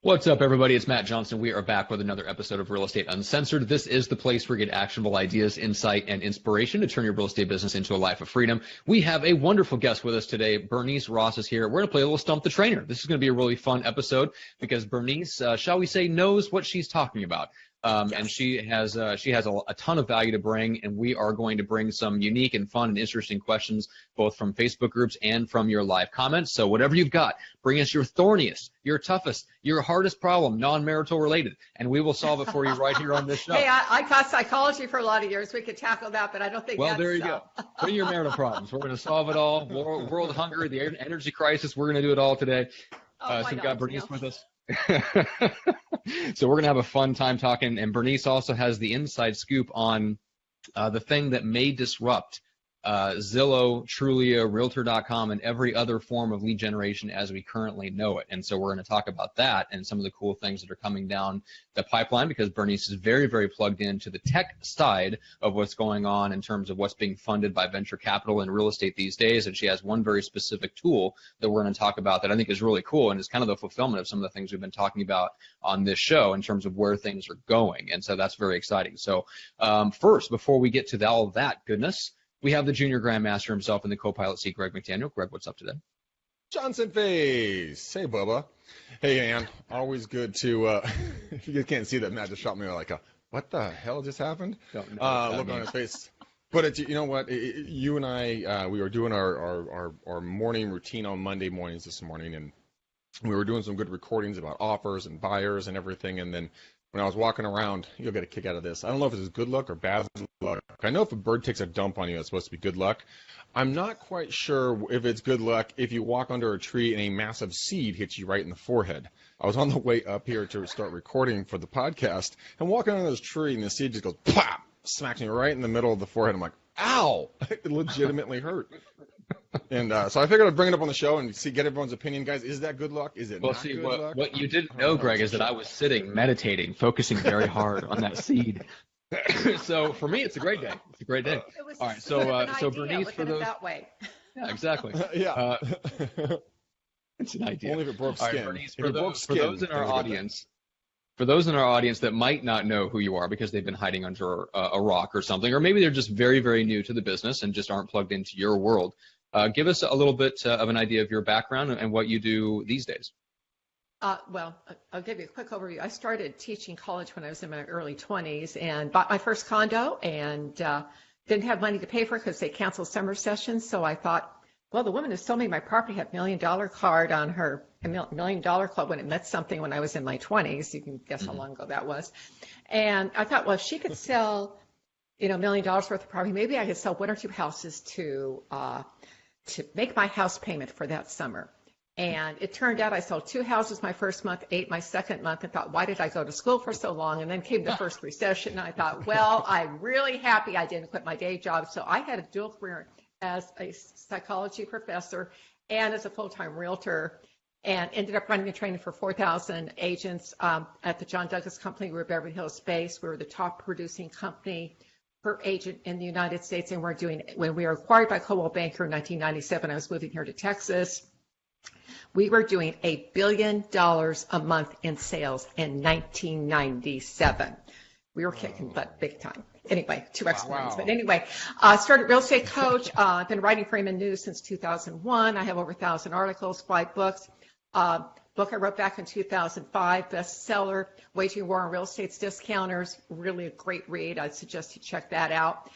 What's up, everybody? It's Matt Johnson. We are back with another episode of Real Estate Uncensored. This is the place where you get actionable ideas, insight, and inspiration to turn your real estate business into a life of freedom. We have a wonderful guest with us today. Bernice Ross is here. We're going to play a little Stump the Trainer. This is going to be a really fun episode because Bernice, shall we say, knows what she's talking about. And she has a ton of value to bring, and we are going to bring some unique and fun and interesting questions, both from Facebook groups and from your live comments. So whatever you've got, bring us your thorniest, your toughest, your hardest problem, non-marital related, and we will solve it for you right here on this show. Hey, I taught psychology for a lot of years. We could tackle that, but I don't think Well, there you go. Bring your marital problems. We're going to solve it all. World hunger, the energy crisis, we're going to do it all today. So we've got Bernice with us. So we're going to have a fun time talking, and Bernice also has the inside scoop on the thing that may disrupt Zillow, Trulia, Realtor.com, and every other form of lead generation as we currently know it. And so we're going to talk about that and some of the cool things that are coming down the pipeline, because Bernice is very, very plugged into the tech side of what's going on in terms of what's being funded by venture capital in real estate these days. And she has one very specific tool that we're going to talk about that I think is really cool, and is kind of the fulfillment of some of the things we've been talking about on this show in terms of where things are going. And so that's very exciting. So first, before we get to all of that goodness, we have the junior grandmaster himself in the co-pilot seat, Greg McDaniel. Greg, what's up today? Johnson Face. Hey, Bubba. Hey, Ann. Always good to, if you can't see that, Matt just shot me like what the hell just happened? Don't know look on his face. But you know what? You and I, we were doing our morning routine on Monday mornings this morning, and we were doing some good recordings about offers and buyers and everything. And then when I was walking around, you'll get a kick out of this. I don't know if it's good luck or bad luck. I know if a bird takes a dump on you, it's supposed to be good luck. I'm not quite sure if it's good luck if you walk under a tree and a massive seed hits you right in the forehead. I was on the way up here to start recording for the podcast, and walking under this tree, and the seed just goes plop, smacks me right in the middle of the forehead. I'm like, ow! It legitimately hurt. And so I figured I'd bring it up on the show and get everyone's opinion. Guys, is that good luck? Is it not good luck? What you didn't know, Greg, is that I was sitting, meditating, focusing very hard on that seed. So for me, it's a great day. It's a great day. All right, so Bernice, for those that way. Yeah, exactly. Yeah. It's an idea. Only if it broke skin. All right, Bernice, for those in our audience, that might not know who you are because they've been hiding under a rock or something, or maybe they're just very, very new to the business and just aren't plugged into your world, give us a little bit of an idea of your background and what you do these days. Well, I'll give you a quick overview. I started teaching college when I was in my early 20s and bought my first condo, and didn't have money to pay for it because they canceled summer sessions. So I thought, well, the woman who sold me my property had $1 million card on her $1 million club when it meant something when I was in my 20s. You can guess how long ago that was. And I thought, well, if she could sell, $1 million worth of property, maybe I could sell one or two houses to make my house payment for that summer. And it turned out I sold 2 houses my first month, 8 my second month, and thought, why did I go to school for so long? And then came the first recession, and I thought, well, I'm really happy I didn't quit my day job. So I had a dual career as a psychology professor and as a full-time realtor, and ended up running a training for 4,000 agents at the John Douglas Company. We were Beverly Hills based. We were the top producing company per agent in the United States. And when we were acquired by Coldwell Banker in 1997, I was moving here to Texas. We were doing $1 billion a month in sales in 1997. We were kicking butt big time. Anyway, 2x points. But anyway, started real estate coach. I've been writing for Raymond News since 2001. I have over 1,000 articles, 5 books. Book I wrote back in 2005, bestseller, Waging War on Real Estate's Discounters. Really a great read. I'd suggest you check that out.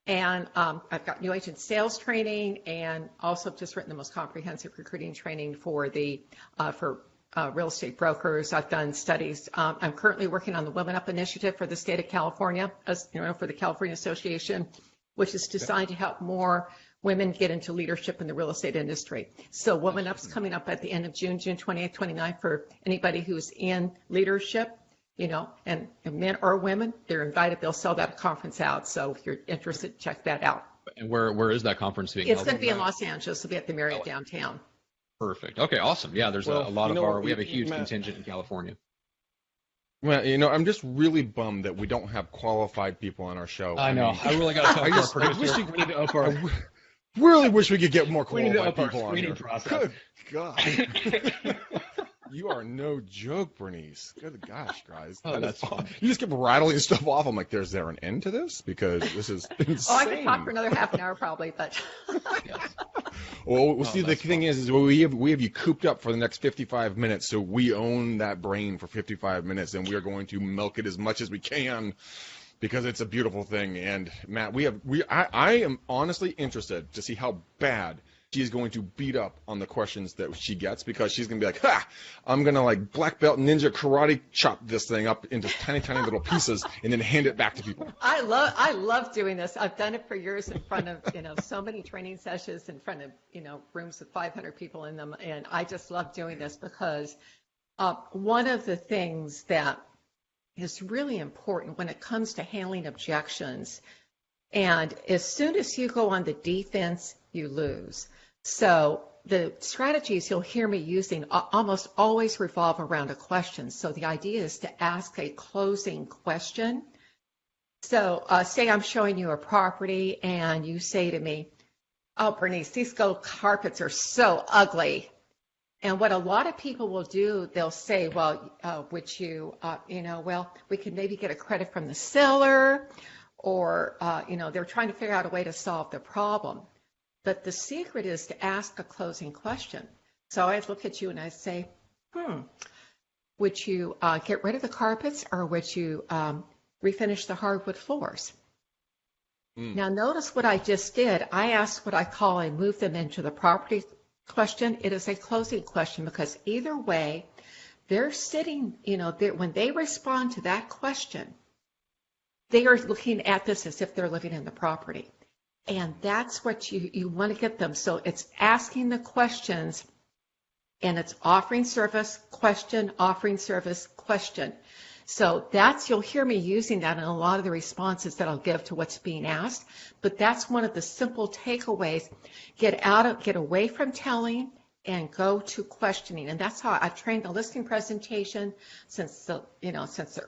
And I've got new agent sales training, and also just written the most comprehensive recruiting training for real estate brokers. I've done studies. I'm currently working on the Women Up initiative for the state of California, for the California Association, which is designed to help more women get into leadership in the real estate industry. So Women Up's coming up at the end of June 28th, 29th, for anybody who's in leadership. And men or women, they're invited. They'll sell that conference out. So if you're interested, check that out. And where is that conference being held? It's going to be in Los Angeles. It'll be at the Marriott downtown. Perfect. Okay, awesome. Yeah, there's a lot of we have a huge contingent in California. Well, I'm just really bummed that we don't have qualified people on our show. I know. I really got to talk to our producer. We need to up our... really wish we could get more qualified people on here. Process. Good God. You are no joke, Bernice. Good gosh, guys. Oh, that's fun. You just kept rattling stuff off. I'm like, is there an end to this? Because this is insane. Oh, I could talk for another half an hour probably, but. Yes. Well, see, the thing is we have you cooped up for the next 55 minutes, so we own that brain for 55 minutes, and we are going to milk it as much as we can because it's a beautiful thing. And Matt, I am honestly interested to see how bad she's going to beat up on the questions that she gets, because she's going to be like, ha, I'm going to like black belt ninja karate chop this thing up into tiny, tiny little pieces and then hand it back to people. I love doing this. I've done it for years in front of, so many training sessions in front of, rooms with 500 people in them. And I just love doing this because one of the things that is really important when it comes to handling objections, and as soon as you go on the defense, you lose. So the strategies you'll hear me using almost always revolve around a question. So the idea is to ask a closing question. So say I'm showing you a property and you say to me, oh, Bernice, these gold carpets are so ugly. And what a lot of people will do, they'll say, well, would you, well, we could maybe get a credit from the seller, or, they're trying to figure out a way to solve the problem. But the secret is to ask a closing question. So I look at you and I say, would you get rid of the carpets, or would you refinish the hardwood floors? Now notice what I just did. I asked what I call a move them into the property question. It is a closing question, because either way, they're sitting, when they respond to that question, they are looking at this as if they're living in the property. And that's what you want to get them. So it's asking the questions, and it's offering service, question, offering service, question. So you'll hear me using that in a lot of the responses that I'll give to what's being asked. But that's one of the simple takeaways. Get away from telling and go to questioning. And that's how I've trained the listing presentation since the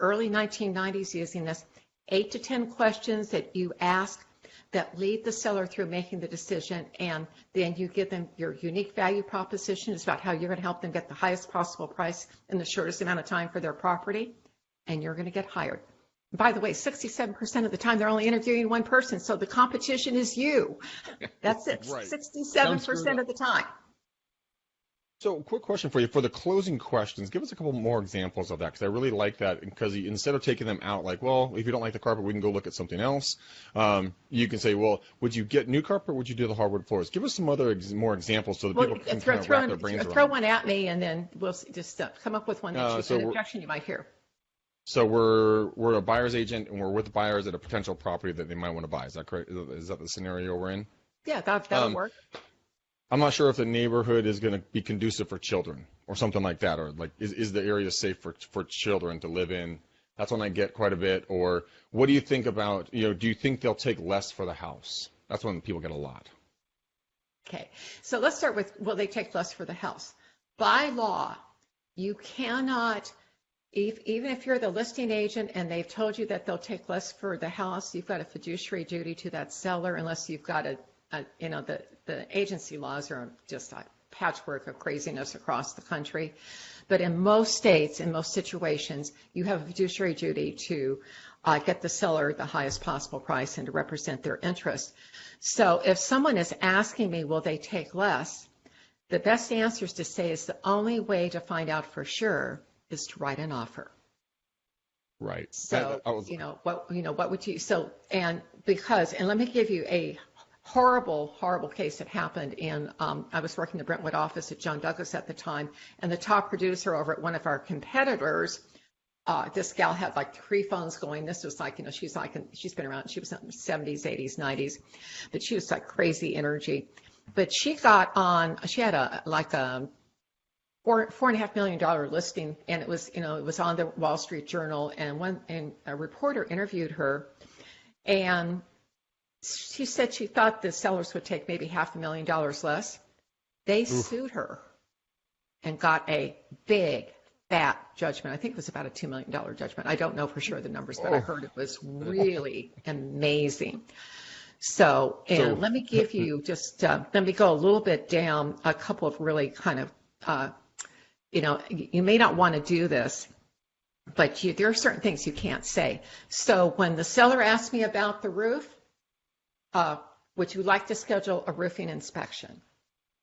early 1990s, using this 8 to 10 questions that you ask that lead the seller through making the decision, and then you give them your unique value proposition. It's about how you're going to help them get the highest possible price in the shortest amount of time for their property, and you're going to get hired. By the way, 67% of the time they're only interviewing one person, so the competition is you. That's it. Right. 67% of the time. So, quick question for you. For the closing questions, give us a couple more examples of that, because I really like that, because instead of taking them out like, well, if you don't like the carpet, we can go look at something else, you can say, well, would you get new carpet, or would you do the hardwood floors? Give us some other more examples so that people can kind of wrap their brains around. Throw one at me, and then we'll just come up with one that an objection you might hear. So we're a buyer's agent, and we're with buyers at a potential property that they might want to buy. Is that correct? Is that the scenario we're in? Yeah, that'll work. I'm not sure if the neighborhood is going to be conducive for children or something like that, or like is the area safe for children to live in? That's when I get quite a bit. Or what do you think about, do you think they'll take less for the house? That's when people get a lot. Okay, so let's start with, will they take less for the house? By law, you cannot, even if you're the listing agent and they've told you that they'll take less for the house, you've got a fiduciary duty to that seller, unless you've got the agency laws are just a patchwork of craziness across the country. But in most states, in most situations, you have a fiduciary duty to get the seller the highest possible price and to represent their interest. So if someone is asking me, will they take less, the best answer is to say is the only way to find out for sure is to write an offer. Right. So, what would you, so, and let me give you a horrible case that happened in, I was working in the Brentwood office at John Douglas at the time, and the top producer over at one of our competitors, this gal had like 3 phones going. This was like, she's been around, she was in the 70s, 80s, 90s, but she was like crazy energy. But she got on, she had a $4.5 million listing, and it was on the Wall Street Journal, and a reporter interviewed her, and she said she thought the sellers would take maybe $500,000 less. They sued her and got a big, fat judgment. I think it was about a $2 million judgment. I don't know for sure the numbers, but I heard it was really amazing. So let me give you let me go a little bit down a couple of really kind of you may not want to do this, but there are certain things you can't say. So when the seller asked me about the roof, would you like to schedule a roofing inspection?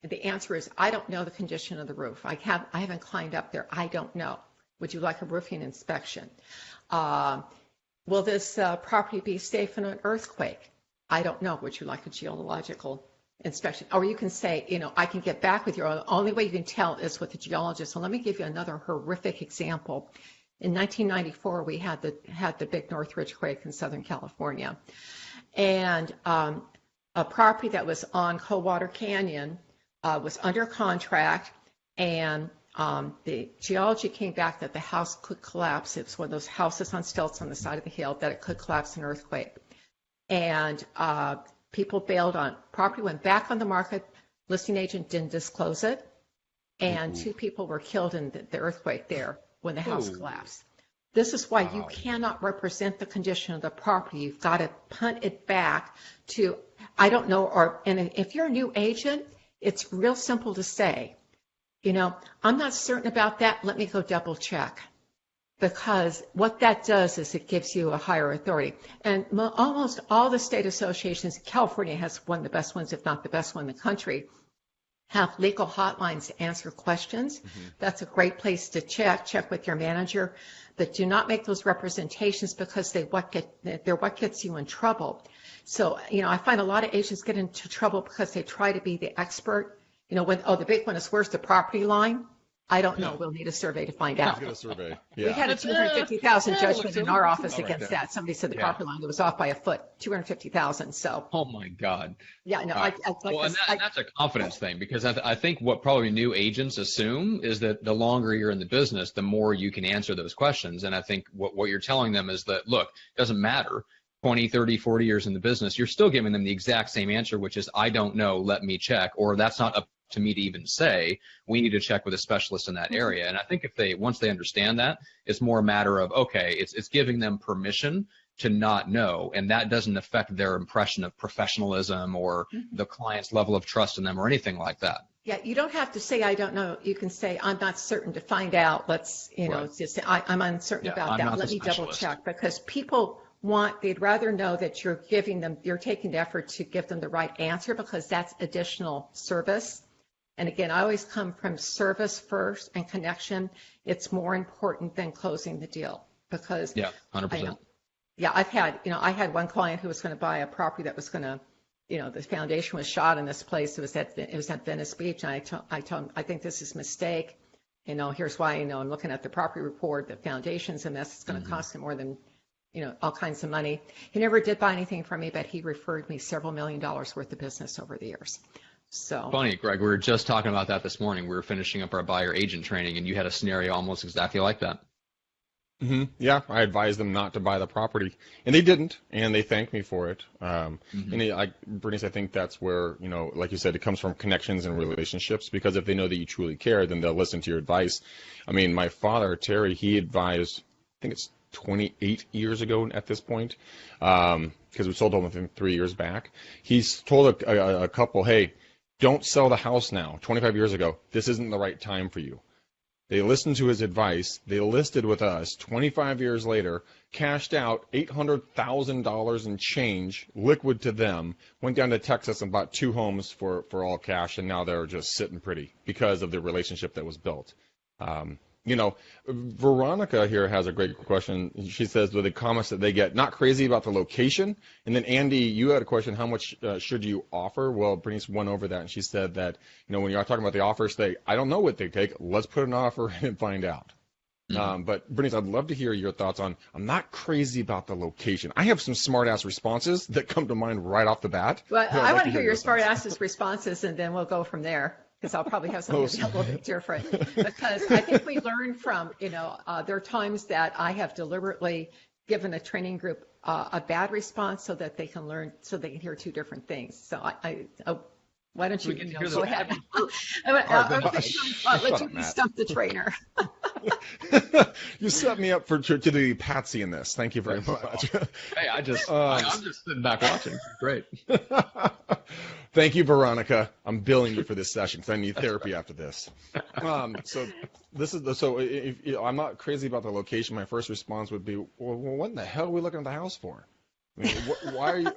And the answer is, I don't know the condition of the roof. I haven't climbed up there. I don't know. Would you like a roofing inspection? Will this property be safe in an earthquake? I don't know. Would you like a geological inspection? Or you can say, I can get back with you. The only way you can tell is with the geologist. So let me give you another horrific example. In 1994, we had the big Northridge quake in Southern California. And a property that was on Coldwater Canyon was under contract, and the geology came back that the house could collapse. It was one of those houses on stilts on the side of the hill, that it could collapse in an earthquake. And people bailed on property, went back on the market. Listing agent didn't disclose it, and two people were killed in the earthquake there when the house collapsed. This is why you cannot represent the condition of the property. You've got to punt it back to, I don't know, and if you're a new agent, it's real simple to say, I'm not certain about that. Let me go double check. Because what that does is it gives you a higher authority. And almost all the state associations, California has one of the best ones, if not the best one in the country, have legal hotlines to answer questions. That's a great place to check with your manager. But do not make those representations, because they're what gets you in trouble. So, I find a lot of agents get into trouble because they try to be the expert. The big one is, where's the property line? I don't know. We'll need a survey to find out. Get a survey. Yeah. We had a $250,000 judgment in our office against that. Somebody said the property line was off by a foot, $250,000. So. Oh my God. Yeah, no. That's a confidence thing, because I think what probably new agents assume is that the longer you're in the business, the more you can answer those questions. And I think what you're telling them is that, look, it doesn't matter. 20, 30, 40 years in the business, you're still giving them the exact same answer, which is, I don't know, let me check, or that's not up to me to even say. We need to check with a specialist in that area. And I think once they understand that, it's more a matter of, okay, it's giving them permission to not know, and that doesn't affect their impression of professionalism or the client's level of trust in them or anything like that. Yeah, you don't have to say, I don't know. You can say, I'm not certain to find out. Let's, just say, I'm uncertain about that. Let me double check, because people they'd rather know that you're taking the effort to give them the right answer, because that's additional service. And again, I always come from service first and connection. It's more important than closing the deal, because 100%. I had one client who was going to buy a property that was going to, the foundation was shot in this place. It was at Venice Beach. And I told him, I think this is a mistake. Here's why. I'm looking at the property report. The foundation's a mess. It's going to cost him more than, all kinds of money. He never did buy anything from me, but he referred me several $1 million worth of business over the years. So funny, Greg. We were just talking about that this morning. We were finishing up our buyer agent training, and you had a scenario almost exactly like that. Yeah, I advised them not to buy the property, and they didn't, and they thanked me for it. And Bernice, I think that's where, like you said, it comes from connections and relationships, because if they know that you truly care, then they'll listen to your advice. I mean, my father, Terry, he advised, I think it's 28 years ago at this point, because we sold home within 3 years back. He's told a couple, hey, don't sell the house now. 25 years ago, this isn't the right time for you. They listened to his advice. They listed with us. 25 years later, cashed out $800,000 in change, liquid to them, went down to Texas and bought 2 homes for all cash, and now they're just sitting pretty because of the relationship that was built. Veronica here has a great question. She says, with the comments that they get, not crazy about the location. And then Andy, you had a question, how much should you offer? Well, Bernice went over that, and she said that, when you're talking about the offers, I don't know what they take. Let's put an offer and find out. But Bernice, I'd love to hear your thoughts on, I'm not crazy about the location. I have some smart-ass responses that come to mind right off the bat. Well, I want to hear your smart-ass responses, and then we'll go from there, because I'll probably have something a little bit different. Because I think we learn from, there are times that I have deliberately given a training group a bad response so that they can learn, so they can hear 2 different things. So why don't you, go ahead? I'll let you stump the trainer. You set me up to the Patsy in this. Thank you very much. Hey, I'm just sitting back watching. Great. Thank you, Veronica. I'm billing you for this session because I need therapy after this. So this is if I'm not crazy about the location. My first response would be, well, what in the hell are we looking at the house for? I mean, why are you?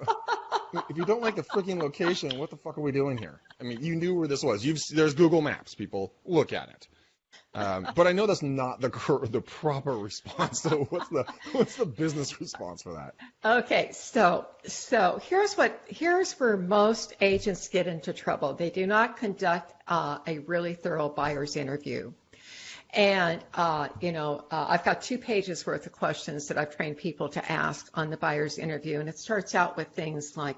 If you don't like the freaking location, what the fuck are we doing here? I mean, you knew where this was. There's Google Maps. People, look at it. But I know that's not the proper response. So what's the business response for that? Okay, so here's where most agents get into trouble. They do not conduct a really thorough buyer's interview. And, I've got 2 pages worth of questions that I've trained people to ask on the buyer's interview. And it starts out with things like,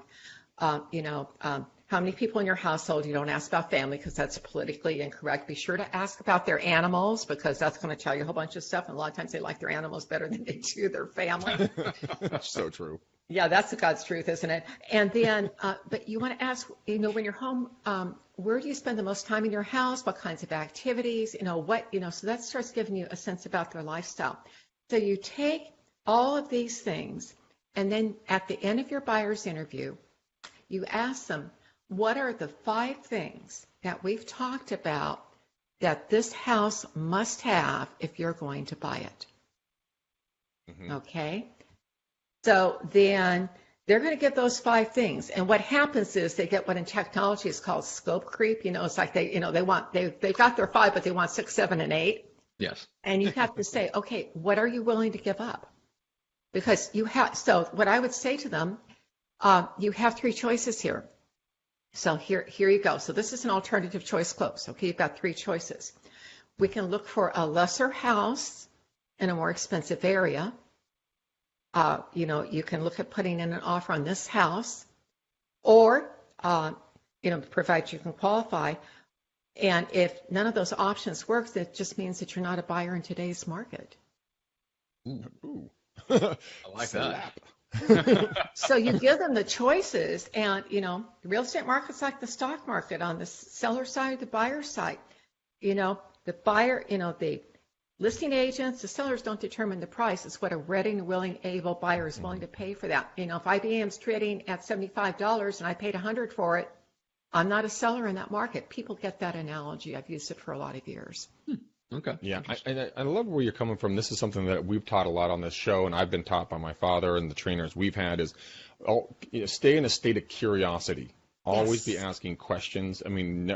how many people in your household? You don't ask about family because that's politically incorrect. Be sure to ask about their animals because that's going to tell you a whole bunch of stuff. And a lot of times they like their animals better than they do their family. So true. Yeah, that's the God's truth, isn't it? And then, but you want to ask, when you're home, where do you spend the most time in your house? What kinds of activities? So that starts giving you a sense about their lifestyle. So you take all of these things, and then at the end of your buyer's interview, you ask them, what are the 5 things that we've talked about that this house must have if you're going to buy it? Mm-hmm. Okay? So then they're going to get those 5 things. And what happens is they get what in technology is called scope creep. It's like they've got their 5, but they want 6, 7, and 8. Yes. And you have to say, okay, what are you willing to give up? Because so what I would say to them, you have 3 choices here. So here you go. So this is an alternative choice close. Okay, you've got 3 choices. We can look for a lesser house in a more expensive area. You can look at putting in an offer on this house, or, provided you can qualify. And if none of those options works, that just means that you're not a buyer in today's market. Ooh. I like that. So you give them the choices, and, the real estate market's like the stock market on the seller side, the buyer side. The buyer, the listing agents, the sellers don't determine the price. It's what a ready and willing, able buyer is willing to pay for that. If IBM's trading at $75 and I paid $100 for it, I'm not a seller in that market. People get that analogy. I've used it for a lot of years. Okay. Yeah, I love where you're coming from. This is something that we've taught a lot on this show, and I've been taught by my father and the trainers we've had is stay in a state of curiosity. Always be asking questions. I mean,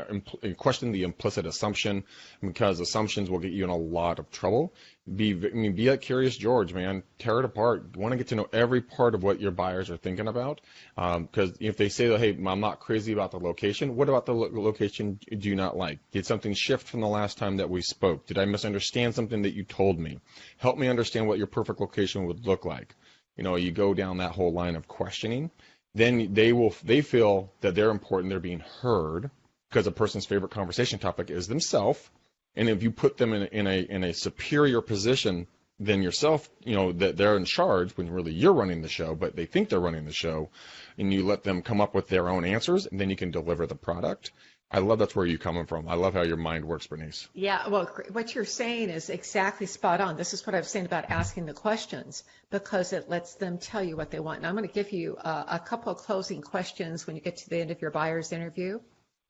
question the implicit assumption, because assumptions will get you in a lot of trouble. Be like Curious George, man. Tear it apart. You want to get to know every part of what your buyers are thinking about. Because if they say, hey, I'm not crazy about the location, what about the location do you not like? Did something shift from the last time that we spoke? Did I misunderstand something that you told me? Help me understand what your perfect location would look like. You go down that whole line of questioning. Then they feel that they're important, they're being heard, because a person's favorite conversation topic is themselves. And if you put them in a superior position than yourself, that they're in charge when really you're running the show, but they think they're running the show, and you let them come up with their own answers, and then you can deliver the product. I love that's where you're coming from. I love how your mind works, Bernice. Yeah, well, what you're saying is exactly spot on. This is what I was saying about asking the questions, because it lets them tell you what they want. And I'm going to give you a couple of closing questions when you get to the end of your buyer's interview.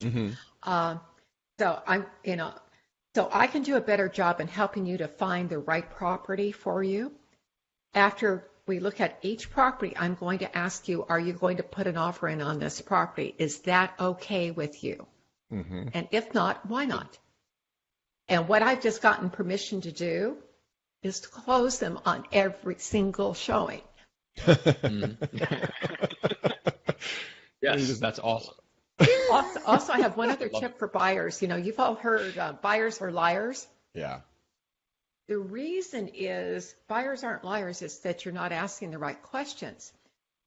Mm-hmm. So I can do a better job in helping you to find the right property for you. After we look at each property, I'm going to ask you, are you going to put an offer in on this property? Is that okay with you? Mm-hmm. And if not, why not? And what I've just gotten permission to do is to close them on every single showing. Yes, that's awesome. Also, I have one other tip for buyers. You've all heard buyers are liars. Yeah. The reason is buyers aren't liars, is that you're not asking the right questions.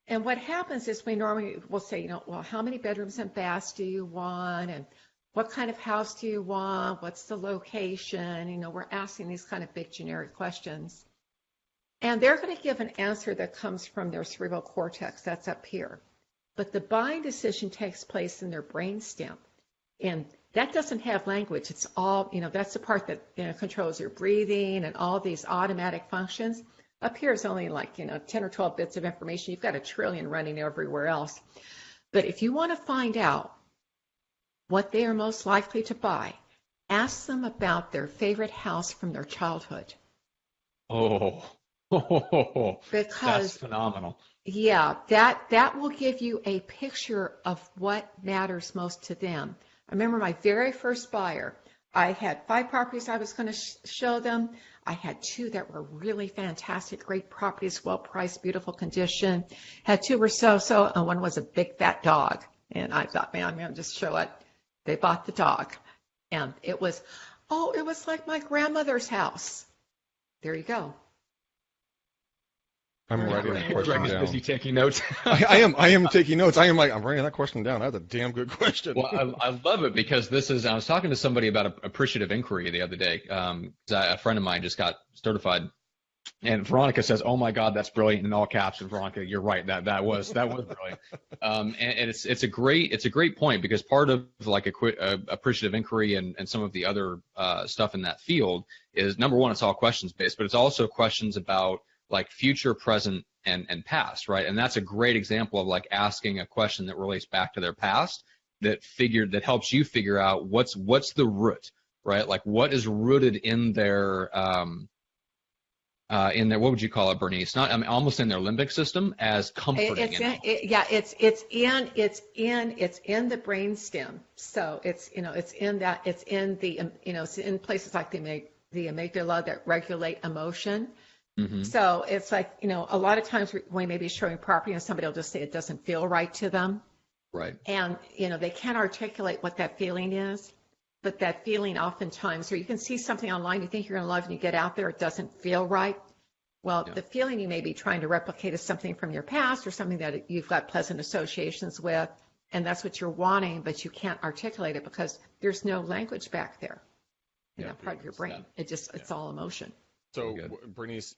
And what happens is we normally will say, well, how many bedrooms and baths do you want? And what kind of house do you want? What's the location? We're asking these kind of big generic questions. And they're going to give an answer that comes from their cerebral cortex. That's up here. But the buying decision takes place in their brainstem. And that doesn't have language. It's all, that's the part that controls your breathing and all these automatic functions. Up here is only like, 10 or 12 bits of information. You've got a trillion running everywhere else. But if you want to find out what they are most likely to buy. Ask them about their favorite house from their childhood. Oh, Because that's phenomenal. yeah, that will give you a picture of what matters most to them. I remember my very first buyer. I had 5 properties I was going to show them. I had 2 that were really fantastic, great properties, well-priced, beautiful condition. Had 2 were so-so, and one was a big fat dog. And I thought, man, I'm going to just show it. They bought the dog. And it was like my grandmother's house. There you go. I'm writing that question Greg is down. busy taking notes. I am taking notes. I'm writing that question down. That's a damn good question. Well, I love it because I was talking to somebody about appreciative inquiry the other day. A friend of mine just got certified, and Veronica says, "Oh my God, that's brilliant!" in all caps. And Veronica, you're right. That was brilliant. And it's a great point, because part of like appreciative inquiry and some of the other stuff in that field is, number one, it's all questions based, but it's also questions about like future, present, and past, right? And that's a great example of like asking a question that relates back to their past that helps you figure out what's the root, right? Like what is rooted in their what would you call it, Bernice? Almost in their limbic system as comforting. It's in the brainstem. So it's in places like the amygdala that regulate emotion. Mm-hmm. So it's like, a lot of times we may be showing property and somebody will just say it doesn't feel right to them. Right. And, they can't articulate what that feeling is, but that feeling oftentimes, or you can see something online you think you're going to love and you get out there, it doesn't feel right. Well, The feeling you may be trying to replicate is something from your past or something that you've got pleasant associations with, and that's what you're wanting, but you can't articulate it because there's no language back there in that part of your brain. It's all emotion. So, Bernice,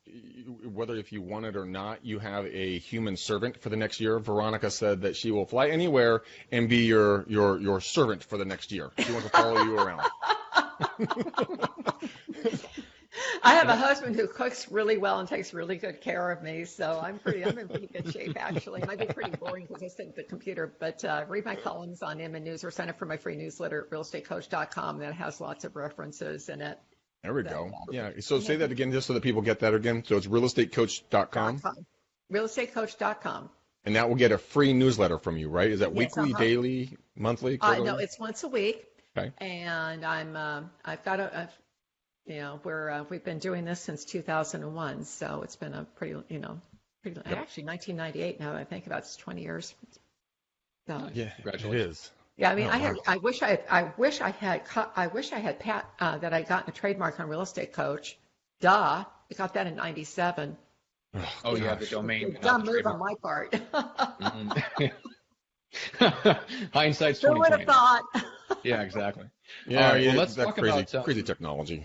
whether if you want it or not, you have a human servant for the next year. Veronica said that she will fly anywhere and be your servant for the next year. She wants to follow you around. I have a husband who cooks really well and takes really good care of me, so I'm in pretty good shape, actually. It might be pretty boring because I sit at the computer, but read my columns on MN News or sign up for my free newsletter at realestatecoach.com. That has lots of references in it. There we go. Yeah. So say that again, just so that people get that again. So it's realestatecoach.com. Realestatecoach.com. And that will get a free newsletter from you, right? Is that weekly, daily, monthly, quarterly? No, it's once a week. Okay. And I've got we've been doing this since 2001, so it's been a pretty actually 1998 now that I think about it, it's 20 years. So. Yeah, congratulations. it is. Yeah, I mean, I wish I had that I got a trademark on Real Estate Coach. Duh, I got that in '97. Oh, you have the domain. Dumb move on my part. Hindsight's 2020. Who would have thought? Yeah, exactly. Yeah, all right, well, let's talk crazy technology.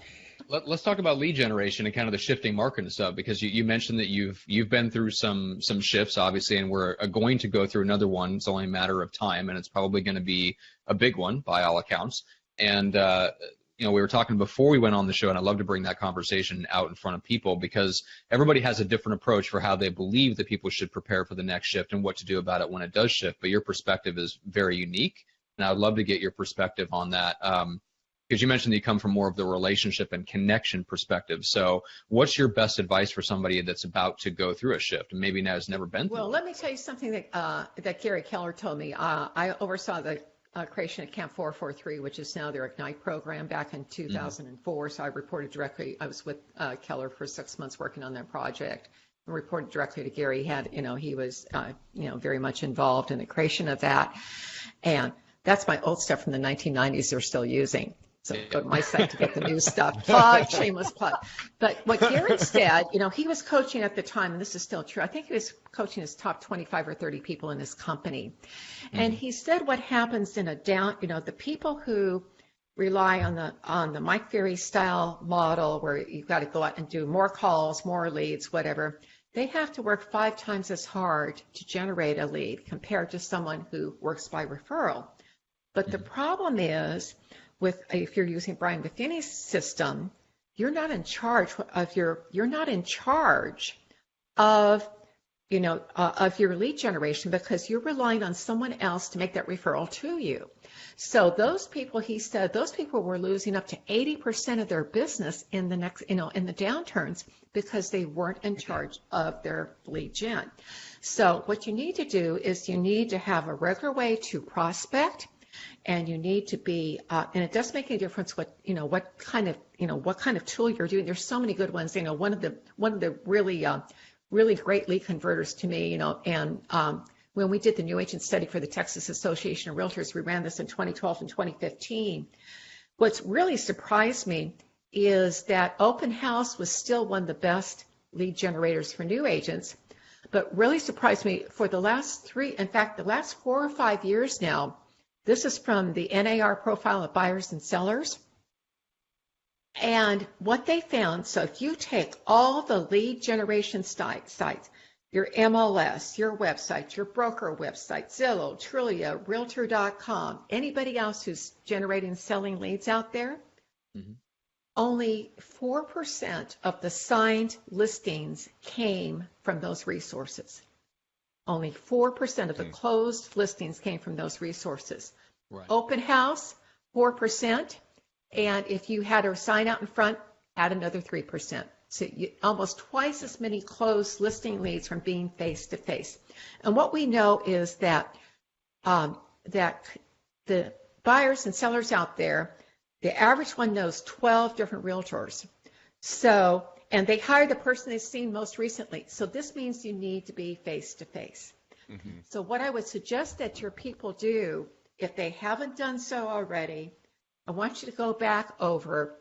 Let's talk about lead generation and kind of the shifting market and stuff, because you mentioned that you've been through some shifts, obviously, and we're going to go through another one. It's only a matter of time, and it's probably going to be a big one by all accounts. And we were talking before we went on the show, and I love to bring that conversation out in front of people because everybody has a different approach for how they believe that people should prepare for the next shift and what to do about it when it does shift. But your perspective is very unique, and I'd love to get your perspective on that. Because you mentioned that you come from more of the relationship and connection perspective. So what's your best advice for somebody that's about to go through a shift and maybe has never been through it? Well, let me tell you something that Gary Keller told me. I oversaw the creation of Camp 443, which is now their Ignite program, back in 2004. So I reported directly. I was with Keller for 6 months working on that project and reported directly to Gary. He was very much involved in the creation of that. And that's my old stuff from the 1990s they're still using. So go to my site to get the new stuff. Plug, shameless plug. But what Gary said, he was coaching at the time, and this is still true. I think he was coaching his top 25 or 30 people in his company. And he said what happens in the people who rely on the Mike Ferry style model where you've got to go out and do more calls, more leads, whatever, they have to work 5 times as hard to generate a lead compared to someone who works by referral. But the problem is, if you're using Brian Buffini's system, you're not in charge of your lead generation because you're relying on someone else to make that referral to you. So those people, he said, those people were losing up to 80% of their business in the next, in the downturns because they weren't in charge of their lead gen. So what you need to do is you need to have a regular way to prospect, and you need to be, and it does make a difference what kind of tool you're doing. There's so many good ones. One of the really great lead converters to me, and when we did the new agent study for the Texas Association of Realtors, we ran this in 2012 and 2015. What's really surprised me is that open house was still one of the best lead generators for new agents, but really surprised me for the last the last 4 or 5 years now. This is from the NAR profile of buyers and sellers. And what they found, so if you take all the lead generation sites, your MLS, your website, your broker website, Zillow, Trillia, Realtor.com, anybody else who's generating and selling leads out there, only 4% of the signed listings came from those resources. Only 4% of the closed listings came from those resources. Right. Open house, 4%. And if you had a sign out in front, add another 3%. So almost twice as many closed listing leads from being face-to-face. And what we know is that that the buyers and sellers out there, the average one knows 12 different realtors. So, and they hire the person they've seen most recently. So this means you need to be face-to-face. So what I would suggest that your people do, if they haven't done so already, I want you to go back over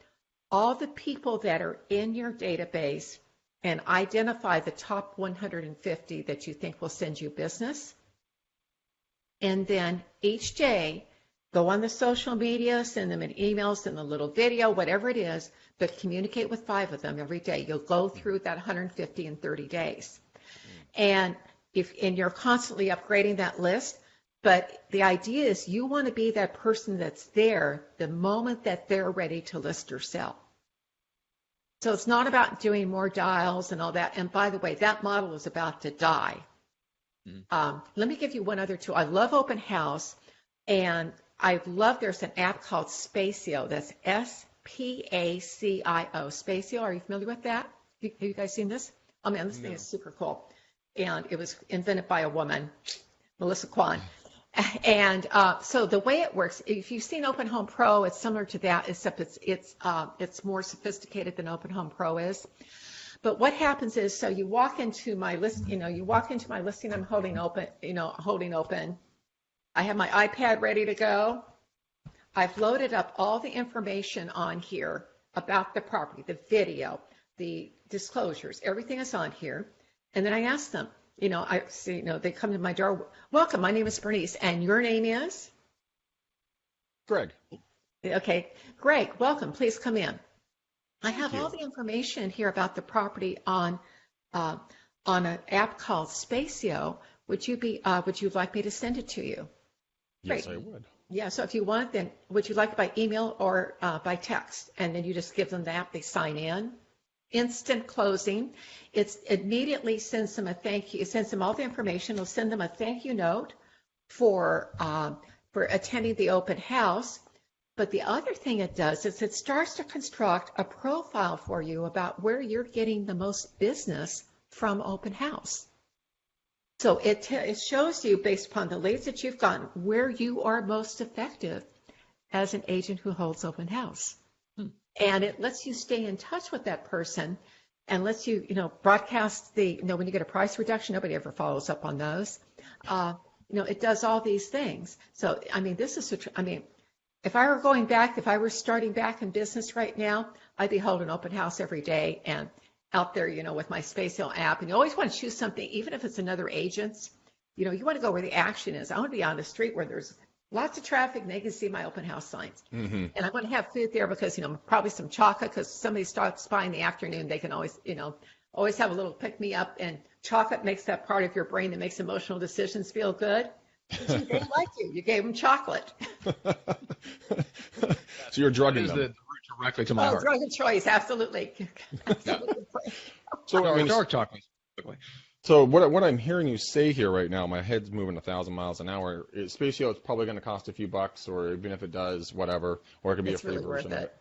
all the people that are in your database and identify the top 150 that you think will send you business. And then each day, go on the social media, send them an email, send them a little video, whatever it is, but communicate with 5 of them every day. You'll go through that 150 in 30 days. And you're constantly upgrading that list. But the idea is you want to be that person that's there the moment that they're ready to list or sell. So it's not about doing more dials and all that. And by the way, that model is about to die. Let me give you one other tool. I love open house, and there's an app called Spacio. That's S-P-A-C-I-O. Spacio, are you familiar with that? Have you guys seen this? Oh man, this thing is super cool. And it was invented by a woman, Melissa Kwan. And so the way it works, if you've seen Open Home Pro, it's similar to that, except it's more sophisticated than Open Home Pro is. But what happens is, so you walk into my list, listing I'm holding open. I have my iPad ready to go. I've loaded up all the information on here about the property, the video, the disclosures, everything is on here. And then I ask them, I see, they come to my door. Welcome, my name is Bernice, and your name is? Greg. Okay, Greg, welcome. Please come in. I have all the information here about the property on an app called Spacio. Would you like me to send it to you? Yes, Great. I would. Yeah, so if you want, then would you like it by email or by text? And then you just give them the app, they sign in. Instant closing. It immediately sends them a thank you. It sends them all the information. It'll send them a thank you note for attending the open house. But the other thing it does is it starts to construct a profile for you about where you're getting the most business from open house. So it shows you, based upon the leads that you've gotten, where you are most effective as an agent who holds open house. And it lets you stay in touch with that person and lets you, broadcast when you get a price reduction, nobody ever follows up on those. It does all these things. So, if I were starting back in business right now, I'd be holding open house every day and out there, with my Spacio app. And you always want to choose something, even if it's another agent's, you want to go where the action is. I want to be on the street where there's lots of traffic, and they can see my open house signs. And I want to have food there because, probably some chocolate, because somebody starts by in the afternoon, they can always, always have a little pick-me-up, and chocolate makes that part of your brain that makes emotional decisions feel good. They like you. You gave them chocolate. So you're drugging them. The route directly to my heart. Drug of choice, absolutely. Absolutely. So dark chocolate. So what I'm hearing you say here right now, my head's moving 1,000 miles an hour. Spatio, it's probably going to cost a few bucks, or even if it does, whatever, or it can be a free really version worth of it. it.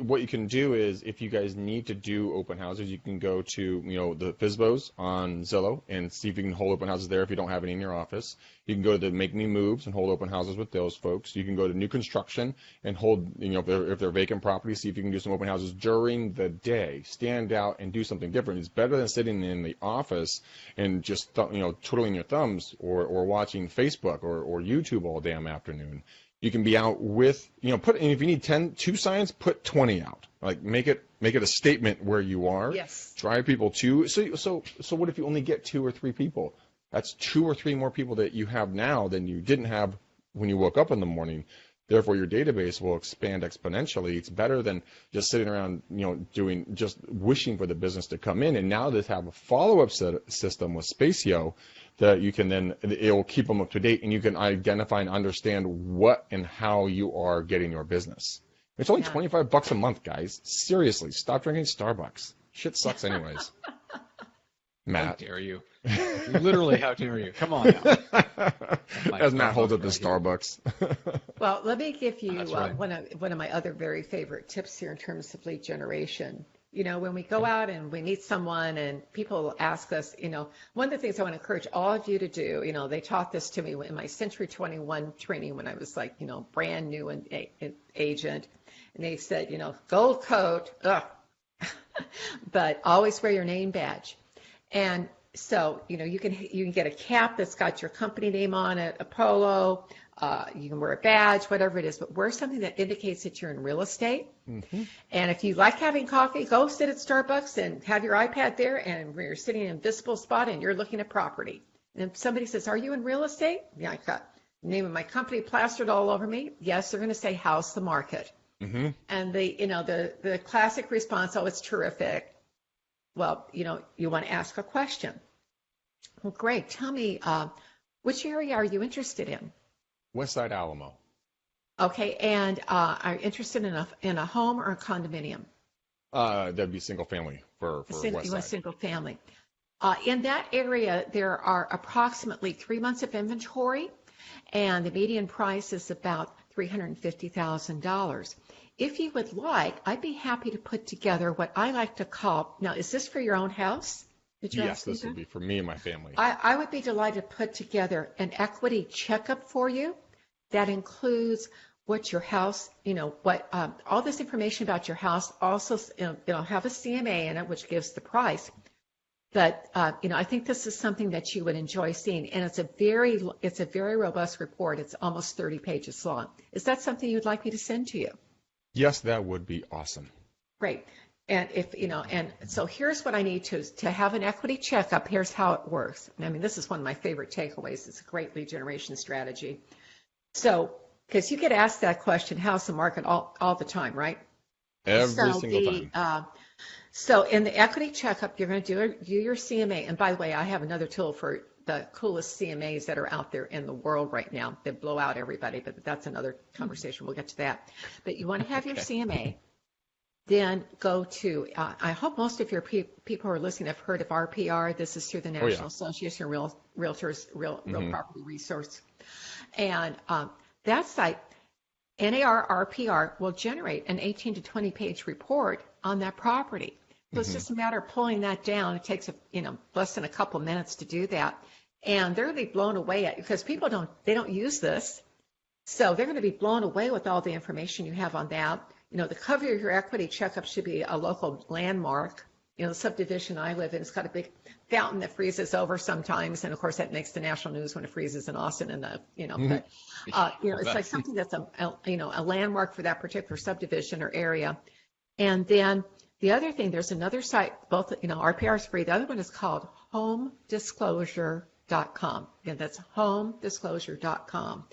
What you can do is, if you guys need to do open houses, you can go to, the FSBOs on Zillow and see if you can hold open houses there if you don't have any in your office. You can go to the Make Me Moves and hold open houses with those folks. You can go to new construction and hold, if they're vacant properties, see if you can do some open houses during the day. Stand out and do something different. It's better than sitting in the office and just, twiddling your thumbs or watching Facebook or YouTube all damn afternoon. You can be out with, and if you need 2 signs, put 20 out. Like make it a statement where you are. Yes. Drive people to. So what if you only get 2 or 3 people? That's 2 or 3 more people that you have now than you didn't have when you woke up in the morning. Therefore, your database will expand exponentially. It's better than just sitting around, just wishing for the business to come in. And now they have a follow-up system with Spatio that you can then, it will keep them up to date, and you can identify and understand what and how you are getting your business. It's only $25 a month, guys. Seriously, stop drinking Starbucks. Shit sucks anyways. Matt. How dare you? Literally, how dare you? Come on now. As Matt holds up the Starbucks. Well, let me give you right. one of my other very favorite tips here in terms of lead generation. When we go out and we meet someone and people ask us, one of the things I want to encourage all of you to do, they taught this to me in my Century 21 training when I was like, brand new and agent. And they said, gold coat, but always wear your name badge. And so, you can get a cap that's got your company name on it, a polo, you can wear a badge, whatever it is, but wear something that indicates that you're in real estate. Mm-hmm. And if you like having coffee, go sit at Starbucks and have your iPad there, and you're sitting in an invisible spot and you're looking at property. And if somebody says, "Are you in real estate?" Yeah, I got the name of my company plastered all over me. Yes, they're going to say, "How's the market?" Mm-hmm. And the classic response, "Oh, it's terrific." Well, you want to ask a question. Well, great. Tell me, which area are you interested in? Westside Alamo. Okay, and are you interested in a home or a condominium? That'd be single family for Westside. You want single family. In that area, there are approximately 3 months of inventory, and the median price is about $350,000. If you would like, I'd be happy to put together what I like to call, now, is this for your own house? Yes, this would be for me and my family. I would be delighted to put together an equity checkup for you that includes what your house, all this information about your house. Also, it'll have a CMA in it, which gives the price. But, I think this is something that you would enjoy seeing. And it's a very robust report. It's almost 30 pages long. Is that something you'd like me to send to you? Yes, that would be awesome. Great. And and so here's what I need to have an equity checkup. Here's how it works. I mean, this is one of my favorite takeaways. It's a great lead generation strategy. So, because you get asked that question, how's the market all the time, right? Every single time. So in the equity checkup, you're going to do your CMA. And by the way, I have another tool for the coolest CMAs that are out there in the world right now. They blow out everybody, but that's another conversation. We'll get to that. But you want to have your CMA. Then go to, I hope most of your people who are listening have heard of RPR. This is through the National Association of Realtors, Real Property Resource. And that site, NAR-RPR, will generate an 18 to 20 page report on that property. So it's just a matter of pulling that down. It takes less than a couple minutes to do that. And they're going to be blown away at, because people don't use this. So they're going to be blown away with all the information you have on that. The cover of your equity checkup should be a local landmark. The subdivision I live in, it's got a big fountain that freezes over sometimes, and of course that makes the national news when it freezes in Austin. And but it's like something that's a landmark for that particular subdivision or area. And then the other thing, there's another site, both RPR is free. The other one is called homedisclosure.com. Again, that's homedisclosure.com.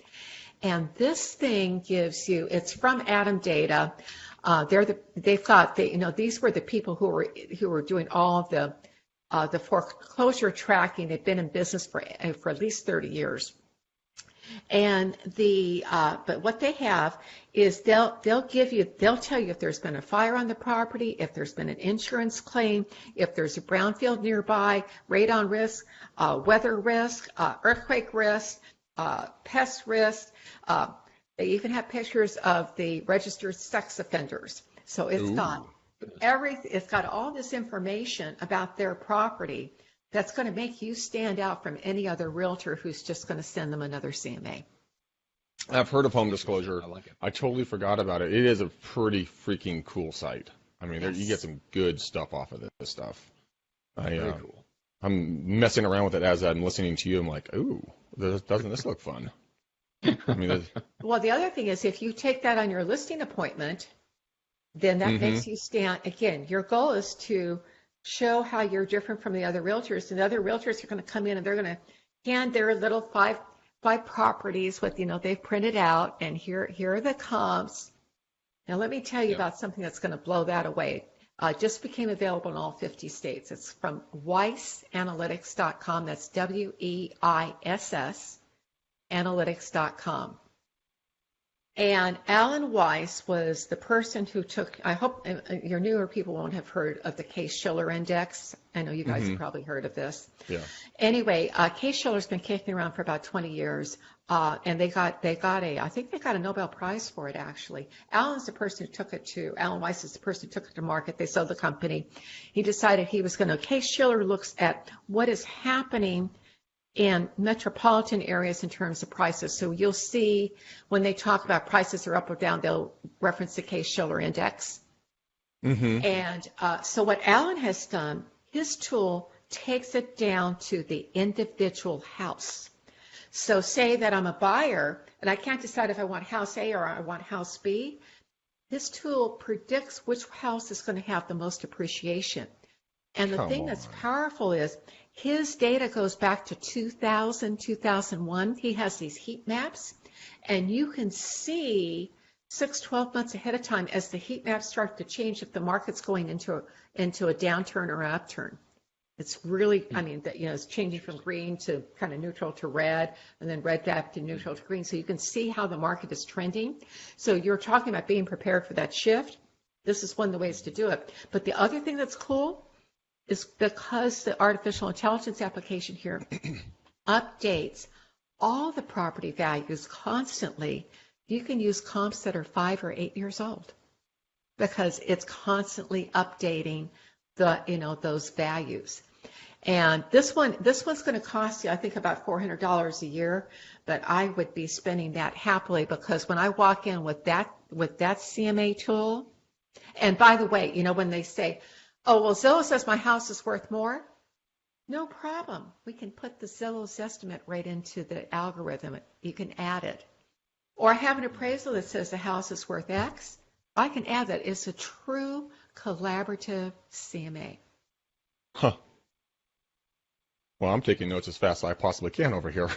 And this thing gives you, it's from Adam Data. They've got these were the people who were doing all of the foreclosure tracking. They've been in business for at least 30 years. And but what they have is they'll tell you if there's been a fire on the property, if there's been an insurance claim, if there's a brownfield nearby, radon risk, weather risk, earthquake risk, pest risk. They even have pictures of the registered sex offenders. So it's got it's got all this information about their property that's going to make you stand out from any other realtor who's just going to send them another CMA. I've heard of home disclosure. I like it. I totally forgot about it. It is a pretty freaking cool site. I mean, Yes. you get some good stuff off of this stuff. Very cool. I'm messing around with it as I'm listening to you. I'm like, ooh, doesn't this look fun? I mean, Well, the other thing is if you take that on your listing appointment, then that makes you stand, again, your goal is to show how you're different from the other realtors. And the other realtors are going to come in and they're going to hand their little five properties with, they've printed out, and here are the comps. Now, let me tell you about something that's going to blow that away. Just became available in all 50 states. It's from weissanalytics.com. That's WEISS analytics.com. And Alan Weiss was the person who took, I hope your newer people won't have heard of the Case-Shiller Index. I know you guys have probably heard of this. yeah. Anyway, Case-Shiller's been kicking around for about 20 years, and I think they got a Nobel Prize for it, actually. Alan Weiss is the person who took it to market. They sold the company. He decided he was going to, Case-Shiller looks at what is happening in metropolitan areas in terms of prices. So you'll see when they talk about prices are up or down, they'll reference the Case-Shiller Index. And so what Alan has done, his tool takes it down to the individual house. So say that I'm a buyer and I can't decide if I want house A or I want house B. This tool predicts which house is going to have the most appreciation. And the thing that's powerful is his data goes back to 2000, 2001. He has these heat maps, and you can see 6-12 months ahead of time as the heat maps start to change if the market's going into a downturn or an upturn. It's really, it's changing from green to kind of neutral to red, and then red back to neutral to green. So you can see how the market is trending. So you're talking about being prepared for that shift. This is one of the ways to do it. But the other thing that's cool is because the artificial intelligence application here updates all the property values constantly, you can use comps that are 5 or 8 years old because it's constantly updating those values. And this one's going to cost you, I think, about $400 a year, but I would be spending that happily because when I walk in with that CMA tool, and by the way, when they say, oh, well, Zillow says my house is worth more. No problem. We can put the Zillow's estimate right into the algorithm. You can add it. Or I have an appraisal that says the house is worth X. I can add that. It's a true collaborative CMA. Huh. Well, I'm taking notes as fast as I possibly can over here.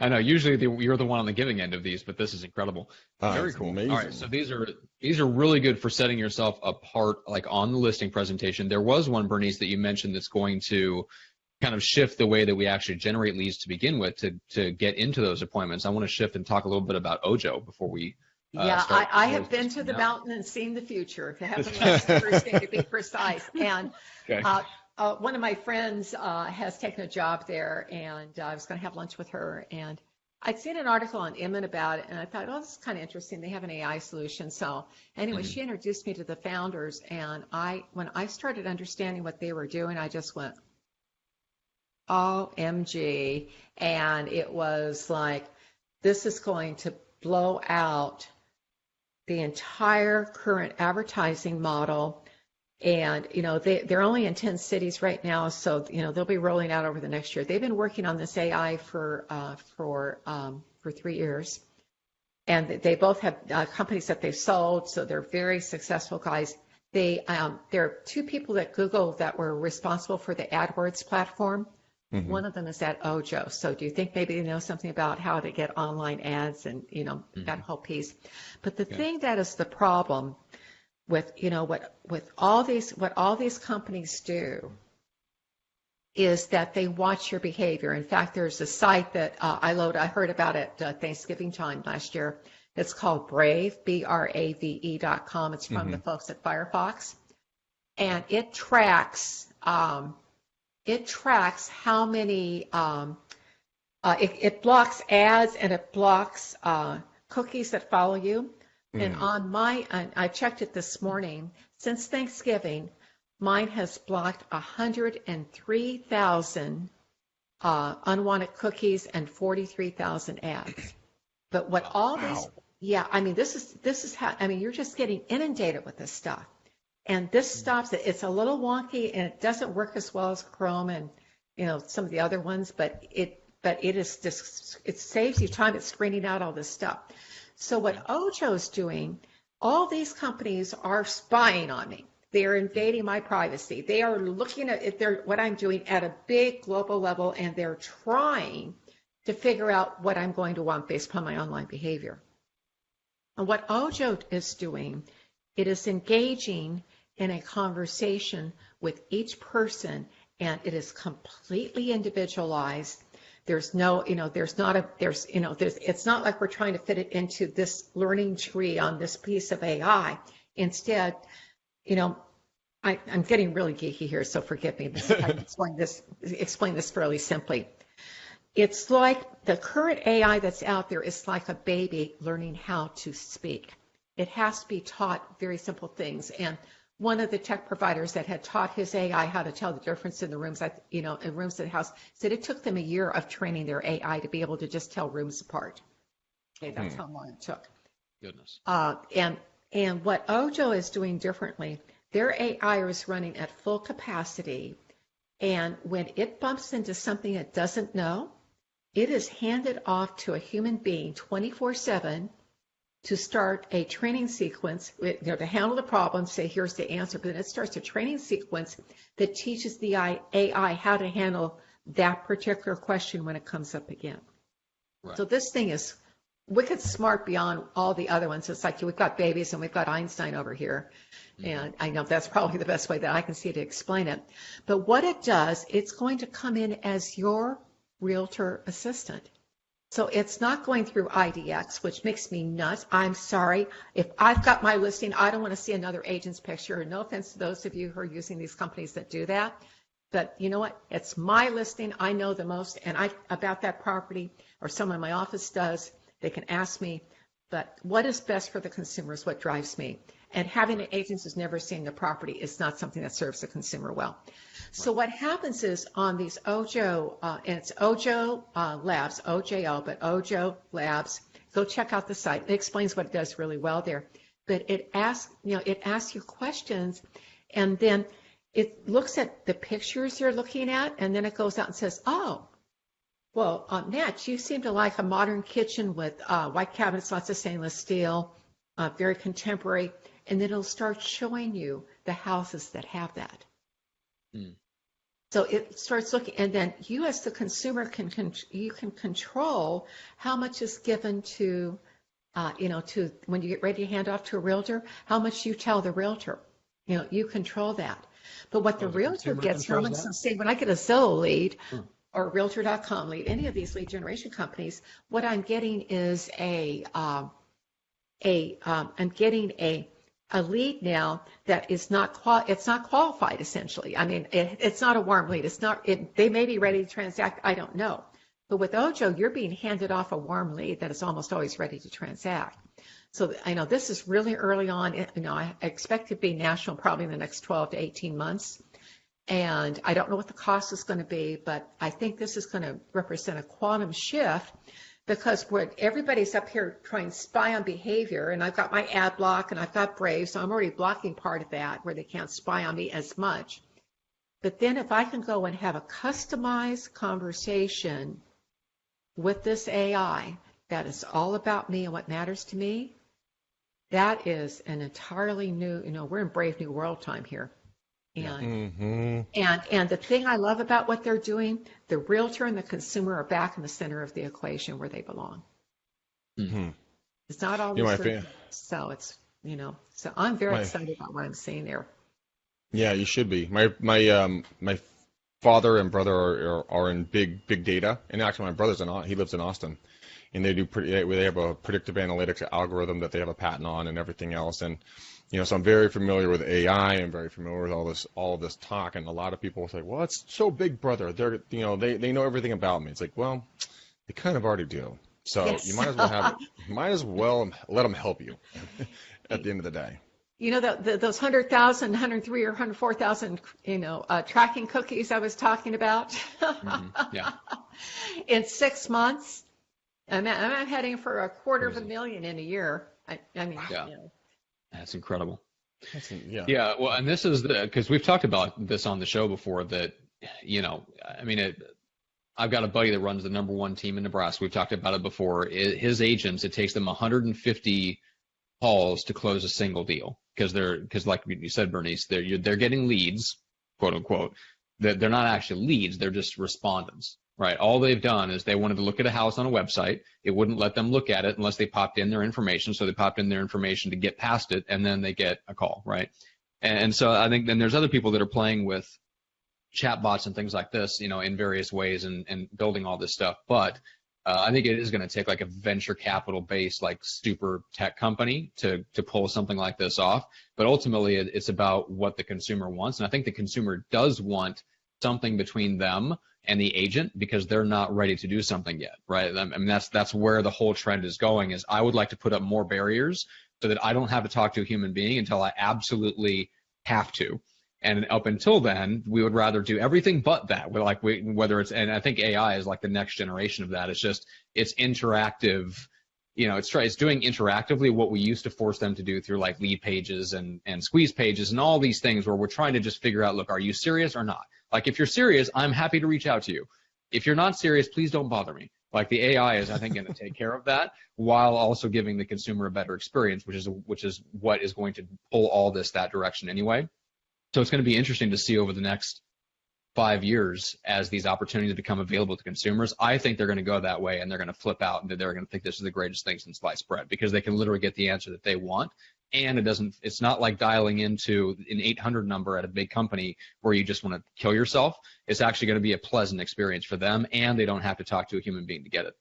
I know. Usually you're the one on the giving end of these, but this is incredible. Very cool. Amazing. All right, so these are really good for setting yourself apart, like on the listing presentation. There was one, Bernice, that you mentioned that's going to kind of shift the way that we actually generate leads to begin with to get into those appointments. I want to shift and talk a little bit about Ojo before we. I have been to the mountain and seen the future. To have last Thursday to be precise, and. Okay. One of my friends has taken a job there, and I was going to have lunch with her. And I'd seen an article on Inman about it, and I thought, oh, this is kind of interesting. They have an AI solution. So anyway, she introduced me to the founders, and when I started understanding what they were doing, I just went, OMG. And it was like, this is going to blow out the entire current advertising model. And, they're only in 10 cities right now, so, they'll be rolling out over the next year. They've been working on this AI for 3 years. And they both have companies that they've sold, so they're very successful guys. There are 2 people at Google that were responsible for the AdWords platform. One of them is at Ojo. So do you think maybe they know something about how to get online ads and, that whole piece? But the thing that is the problem with what all these companies do is that they watch your behavior. In fact, there's a site that I heard about at Thanksgiving time last year. It's called Brave, BRAVE.com. It's from the folks at Firefox. And it tracks how many, it blocks ads and it blocks cookies that follow you. And I checked it this morning, since Thanksgiving, mine has blocked 103,000 unwanted cookies and 43,000 ads. But what all these, I mean, this is how, I mean, you're just getting inundated with this stuff. And this stops it. It's a little wonky and it doesn't work as well as Chrome and, some of the other ones, but it is just, it saves you time at screening out all this stuff. So what Ojo's doing, all these companies are spying on me. They are invading my privacy. They are looking at what I'm doing at a big global level, and they're trying to figure out what I'm going to want based upon my online behavior. And what Ojo is doing, it is engaging in a conversation with each person, and it is completely individualized. There's no, it's not like we're trying to fit it into this learning tree on this piece of AI. Instead, I'm getting really geeky here, so forgive me. I can explain this fairly simply. It's like the current AI that's out there is like a baby learning how to speak. It has to be taught very simple things. And one of the tech providers that had taught his AI how to tell the difference in the rooms, in rooms at the house, said it took them a year of training their AI to be able to just tell rooms apart. Okay, that's how long it took. Goodness. And what Ojo is doing differently, their AI is running at full capacity, and when it bumps into something it doesn't know, it is handed off to a human being 24/7 to start a training sequence, to handle the problem, say, here's the answer, but then it starts a training sequence that teaches the AI how to handle that particular question when it comes up again. Right. So this thing is wicked smart beyond all the other ones. It's like we've got babies and we've got Einstein over here. And I know that's probably the best way that I can see to explain it. But what it does, it's going to come in as your realtor assistant. So it's not going through IDX, which makes me nuts. I'm sorry. If I've got my listing, I don't want to see another agent's picture. No offense to those of you who are using these companies that do that. But you know what? It's my listing. I know the most about that property, or someone in my office does. They can ask me. But what is best for the consumer is what drives me. And having an agent who's never seen the property is not something that serves the consumer well. So what happens is on these Ojo, and it's Ojo Labs, OJO, but Ojo Labs, go check out the site. It explains what it does really well there. But it asks you questions, and then it looks at the pictures you're looking at, and then it goes out and says, oh, well, Nat, you seem to like a modern kitchen with white cabinets, lots of stainless steel, very contemporary, and then it'll start showing you the houses that have that. So it starts looking, and then you as the consumer can control how much is given to, to when you get ready to hand off to a realtor, how much you tell the realtor. You control that. But what the realtor gets, say when I get a Zillow lead or Realtor.com lead, any of these lead generation companies, what I'm getting is I'm getting a lead now that is it's not qualified essentially. I mean, it's not a warm lead. They may be ready to transact. I don't know. But with Ojo, you're being handed off a warm lead that is almost always ready to transact. So I know this is really early on. I expect to be national probably in the next 12 to 18 months. And I don't know what the cost is going to be, but I think this is going to represent a quantum shift, because everybody's up here trying to spy on behavior, and I've got my ad block and I've got Brave, so I'm already blocking part of that where they can't spy on me as much. But then if I can go and have a customized conversation with this AI that is all about me and what matters to me, that is an entirely new, we're in brave new world time here. And the thing I love about what they're doing, the realtor and the consumer are back in the center of the equation where they belong. It's not all so it's so I'm very excited about what I'm seeing there. Yeah, you should be. My father and brother are in big data, and actually my brother's he lives in Austin, and they have a predictive analytics algorithm that they have a patent on and everything else. And so I'm very familiar with AI and very familiar with all of this talk. And a lot of people say, well, it's so Big Brother. They know everything about me. It's like, well, they kind of already do. So Yes. you might as well let them help you at the end of the day. Those 100,000, 103 or 104,000, tracking cookies I was talking about. Yeah. In 6 months, I'm heading for $250,000 in a year. I mean, yeah. That's incredible. Yeah. Yeah. Well, and this is because we've talked about this on the show before that, I've got a buddy that runs the #1 team in Nebraska. We've talked about it before. His agents, it takes them 150 calls to close a single deal because like you said, Bernice, they're getting leads, quote unquote. They're not actually leads. They're just respondents, right? All they've done is they wanted to look at a house on a website. It wouldn't let them look at it unless they popped in their information. So they popped in their information to get past it, and then they get a call, right? And so I think then there's other people that are playing with chatbots and things like this, in various ways and building all this stuff. But I think it is going to take like a venture capital based, like super tech company to pull something like this off. But ultimately, it's about what the consumer wants. And I think the consumer does want something between them and the agent because they're not ready to do something yet, right? I mean, that's where the whole trend is going. Is I would like to put up more barriers so that I don't have to talk to a human being until I absolutely have to. And up until then, we would rather do everything but that. Whether it's, and I think AI is like the next generation of that. It's interactive. It's doing interactively what we used to force them to do through like lead pages and squeeze pages and all these things where we're trying to just figure out, look, are you serious or not? Like if you're serious, I'm happy to reach out to you. If you're not serious, please don't bother me. Like the AI is, I think, going to take care of that while also giving the consumer a better experience, which is what is going to pull all that direction anyway. So it's going to be interesting to see over the next 5 years as these opportunities become available to consumers. I think they're going to go that way and they're going to flip out and they're going to think this is the greatest thing since sliced bread because they can literally get the answer that they want. And it's not like dialing into an 800 number at a big company where you just want to kill yourself. It's actually going to be a pleasant experience for them and they don't have to talk to a human being to get it.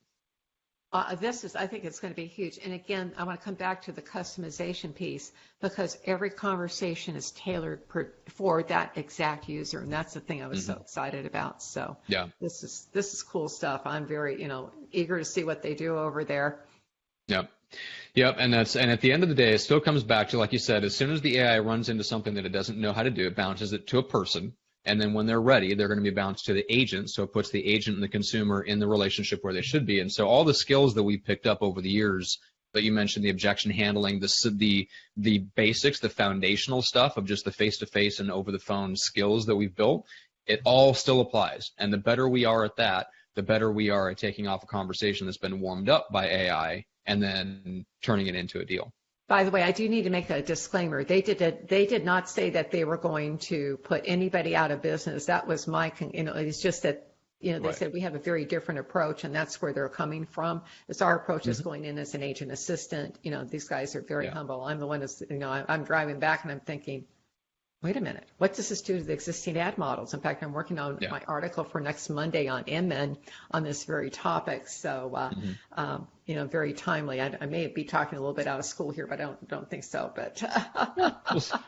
I think it's going to be huge. And again, I want to come back to the customization piece because every conversation is tailored for that exact user. And that's the thing I was so excited about. So yeah, this is cool stuff. I'm very, eager to see what they do over there. Yep. And at the end of the day, it still comes back to, like you said, as soon as the AI runs into something that it doesn't know how to do, it bounces it to a person. And then when they're ready, they're going to be bounced to the agent. So it puts the agent and the consumer in the relationship where they should be. And so all the skills that we picked up over the years that you mentioned, the objection handling, the basics, the foundational stuff of just the face-to-face and over-the-phone skills that we've built, it all still applies. And the better we are at that, the better we are at taking off a conversation that's been warmed up by AI and then turning it into a deal. By the way, I do need to make a disclaimer. They did not say that they were going to put anybody out of business. That was it's just that, they said we have a very different approach, and that's where they're coming from. It's our approach is going in as an agent assistant. These guys are very humble. I'm the one that's, I'm driving back and I'm thinking, wait a minute, what does this do to the existing ad models? In fact, I'm working on my article for next Monday on MN on this very topic. So, very timely. I may be talking a little bit out of school here, but I don't think so. But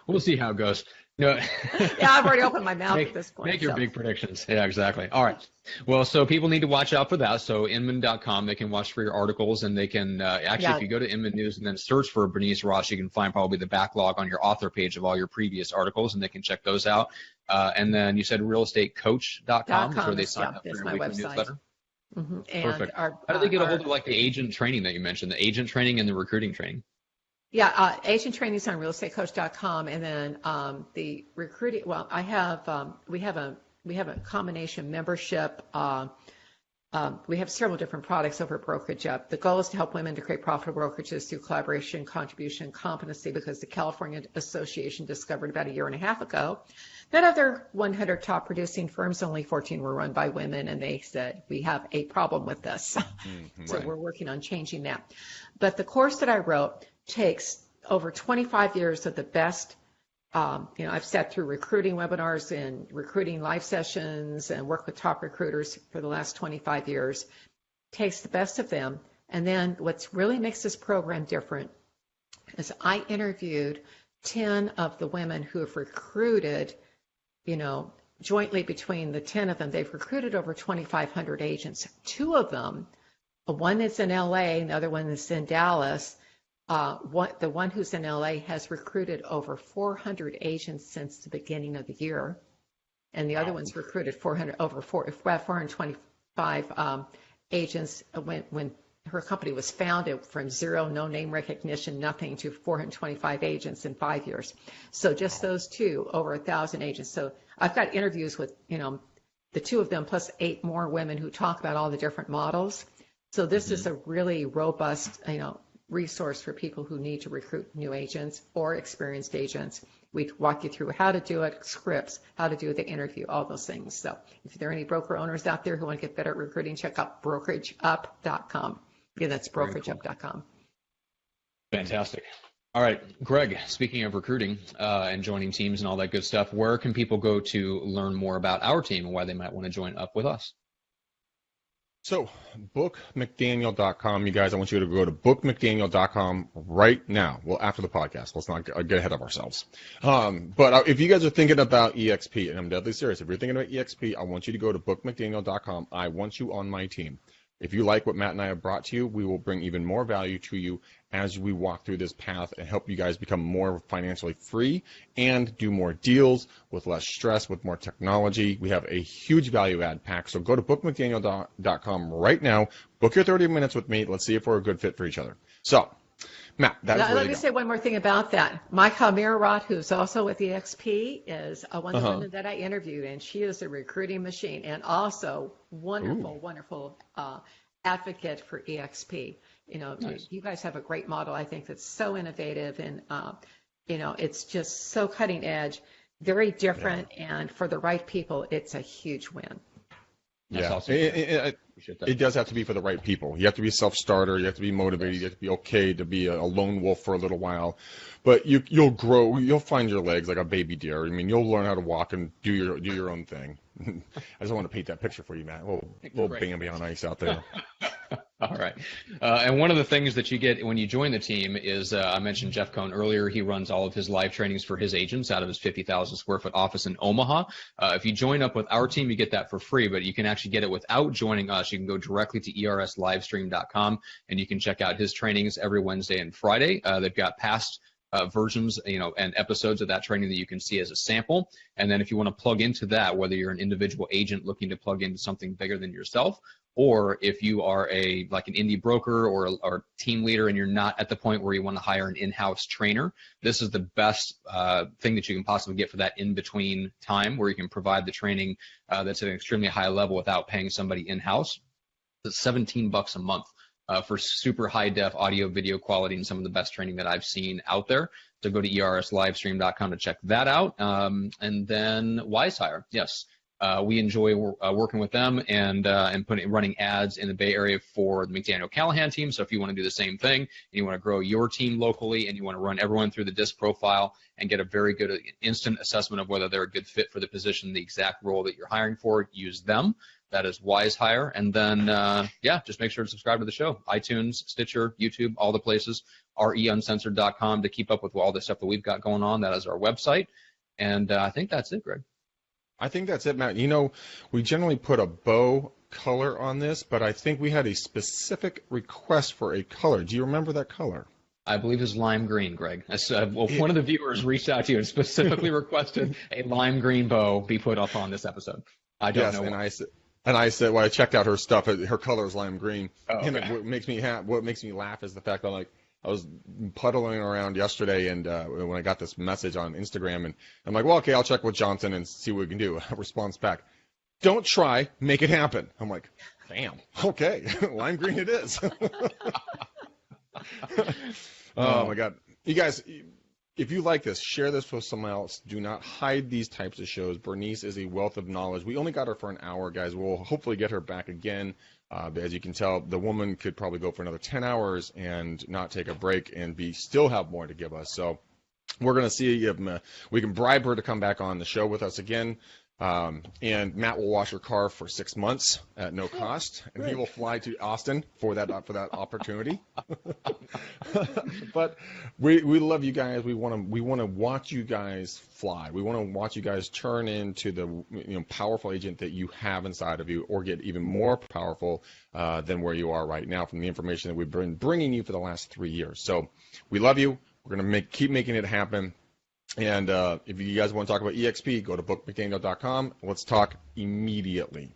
we'll see how it goes. Yeah, I've already opened my mouth at this point. Make your big predictions. Yeah, exactly. All right. Well, so people need to watch out for that. So inman.com, they can watch for your articles, and they can if you go to Inman News and then search for Bernice Ross, you can find probably the backlog on your author page of all your previous articles, and they can check those out. And then you said realestatecoach.com is where they sign up for your weekly newsletter. Mm-hmm. Perfect. How do they get a hold of the agent training that you mentioned, the agent training and the recruiting training? Yeah, agent training is on realestatecoach.com, and then the recruiting. Well, I have we have a combination membership. We have several different products over at Brokerage Up. The goal is to help women to create profitable brokerages through collaboration, contribution, competency, because the California Association discovered about a year and a half ago that of their 100 top producing firms, only 14 were run by women, and they said, we have a problem with this. So we're working on changing that. But the course that I wrote takes over 25 years of the best I've sat through recruiting webinars and recruiting live sessions and worked with top recruiters for the last 25 years. Takes the best of them. And then what really makes this program different is I interviewed 10 of the women who have recruited, jointly between the 10 of them, they've recruited over 2,500 agents. Two of them, one is in LA, and the other one is in Dallas. The one who's in LA has recruited over 400 agents since the beginning of the year, and the other one's recruited over 425 agents when her company was founded, from zero, no name recognition, nothing, to 425 agents in 5 years. So just those two, over 1,000 agents. So I've got interviews with the two of them plus 8 more women who talk about all the different models. So this is a really robust resource for people who need to recruit new agents or experienced agents. We walk you through how to do it, scripts, how to do the interview, all those things. So if there are any broker owners out there who want to get better at recruiting, check out brokerageup.com. Again, that's brokerageup.com. Fantastic. All right, Greg, speaking of recruiting and joining teams and all that good stuff, where can people go to learn more about our team and why they might want to join up with us? So, bookmcdaniel.com, you guys, I want you to go to bookmcdaniel.com right now. Well, after the podcast. Let's not get ahead of ourselves. But if you guys are thinking about EXP, and I'm deadly serious, if you're thinking about EXP, I want you to go to bookmcdaniel.com. I want you on my team. If you like what Matt and I have brought to you, we will bring even more value to you as we walk through this path and help you guys become more financially free and do more deals with less stress, with more technology. We have a huge value add pack. So go to bookmcdaniel.com right now. Book your 30 minutes with me. Let's see if we're a good fit for each other. So, Matt, let me say one more thing about that. Micah Mirarot, who's also with EXP, is one of the women that I interviewed, and she is a recruiting machine and also wonderful advocate for EXP. Nice. You guys have a great model, I think, that's so innovative, and it's just so cutting edge, very different, and for the right people, it's a huge win. That's awesome. It does have to be for the right people. You have to be a self-starter. You have to be motivated. You have to be okay to be a lone wolf for a little while. But you'll grow. You'll find your legs like a baby deer. I mean, you'll learn how to walk and do your own thing. I just want to paint that picture for you, Matt. Little Bambi on ice out there. All right. And one of the things that you get when you join the team is, I mentioned Jeff Cohn earlier. He runs all of his live trainings for his agents out of his 50,000 square foot office in Omaha. If you join up with our team, you get that for free, but you can actually get it without joining us. You can go directly to erslivestream.com and you can check out his trainings every Wednesday and Friday. They've got past versions, and episodes of that training that you can see as a sample. And then if you want to plug into that, whether you're an individual agent looking to plug into something bigger than yourself, or if you are like an indie broker or team leader and you're not at the point where you want to hire an in-house trainer, this is the best thing that you can possibly get for that in-between time where you can provide the training that's at an extremely high level without paying somebody in-house. It's $17 a month. For super high-def audio video quality and some of the best training that I've seen out there. So go to erslivestream.com to check that out. And then WiseHire, yes. We enjoy working with them and running ads in the Bay Area for the McDaniel Callahan team. So if you want to do the same thing, and you want to grow your team locally, and you want to run everyone through the DISC profile and get a very good instant assessment of whether they're a good fit for the position, the exact role that you're hiring for, use them. That is WiseHire. And then, just make sure to subscribe to the show. iTunes, Stitcher, YouTube, all the places. reuncensored.com to keep up with all the stuff that we've got going on. That is our website. And I think that's it, Greg. I think that's it, Matt. We generally put a bow color on this, but I think we had a specific request for a color. Do you remember that color? I believe it's lime green, Greg. One of the viewers reached out to you and specifically requested a lime green bow be put up on this episode. I don't know. And I said, well, I checked out her stuff. Her color is lime green. Oh, okay. And what makes me laugh is the fact that I was puddling around yesterday, and when I got this message on Instagram, and I'm like, well, okay, I'll check with Johnson and see what we can do. A response back, don't try, make it happen. I'm like, damn, okay, lime green it is. Oh my God, you guys. If you like this, share this with someone else. Do not hide these types of shows. Bernice is a wealth of knowledge. We only got her for an hour, guys. We'll hopefully get her back again. As you can tell, the woman could probably go for another 10 hours and not take a break and still have more to give us. So We're going to see if we can bribe her to come back on the show with us again. And Matt will wash her car for 6 months at no cost, and he will fly to Austin for that opportunity. But we love you guys. We want to watch you guys fly. We want to watch you guys turn into the powerful agent that you have inside of you, or get even more powerful than where you are right now from the information that we've been bringing you for the last 3 years. So we love you. We're going to keep making it happen. And if you guys want to talk about EXP, go to bookmcdaniel.com. Let's talk immediately.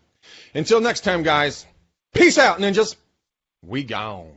Until next time, guys, peace out, ninjas. We gone.